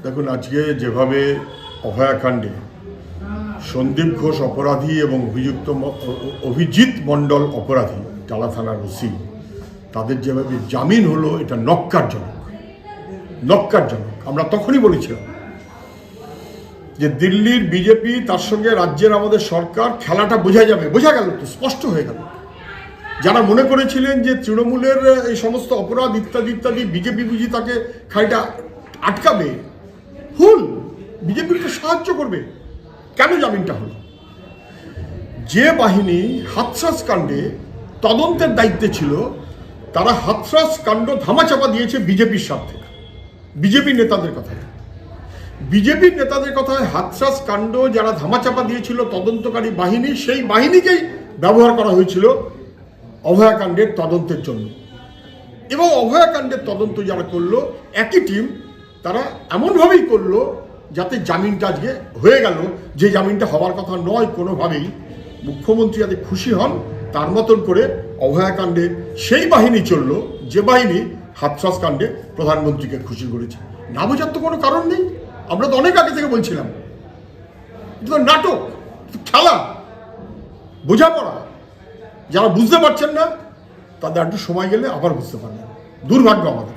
দেখুন, আজকে যেভাবে অভয়াকাণ্ডে সন্দীপ ঘোষ অপরাধী এবং অভিজিৎ মণ্ডল অপরাধী, টালা থানার ওসি, তাদের যেভাবে জামিন হলো, এটা নক্কারজনক। আমরা তখনই বলেছিলাম যে দিল্লির বিজেপি তার সঙ্গে রাজ্যের আমাদের সরকার খেলাটা বোঝা গেল, তো স্পষ্ট হয়ে গেল। যারা মনে করেছিলেন যে তৃণমূলের এই সমস্ত অপরাধ ইত্যাদি বিজেপি বুঝি তাকে খাইটা আটকাবে, ভুল। বিজেপিকে সাহায্য করবে। কেন জামিনটা হলো? যে বাহিনী হাথরাস কাণ্ডে তদন্তের দায়িত্বে ছিল, তারা হাথরাস কাণ্ড ধামাচাপা দিয়েছে বিজেপির স্বার্থে, বিজেপির নেতাদের কথায়। হাথরাস কাণ্ড যারা ধামাচাপা দিয়েছিল তদন্তকারী বাহিনী, সেই বাহিনীকেই ব্যবহার করা হয়েছিল অভয়াকাণ্ডের তদন্তের জন্য। এবং অভয়াকাণ্ডের তদন্ত যারা করলো, একই টিম, তারা এমনভাবেই করলো যাতে জামিনটা আজকে হয়ে গেল, যে জামিনটা হওয়ার কথা নয় কোনোভাবেই। মুখ্যমন্ত্রী যাতে খুশি হন তার মতন করে অভয়াকাণ্ডে সেই বাহিনী চললো যে বাহিনী হাথরাস কাণ্ডে প্রধানমন্ত্রীকে খুশি করেছে। না বোঝার তো কোনো কারণ নেই। আমরা তো অনেক আগে থেকে বলছিলাম, এটা তো নাটক, খেলা, বোঝাপড়া। যারা বুঝতে পারছেন না, তাদের একটু সময় গেলে আবার বুঝতে পারবেন। দুর্ভাগ্য আমাদের।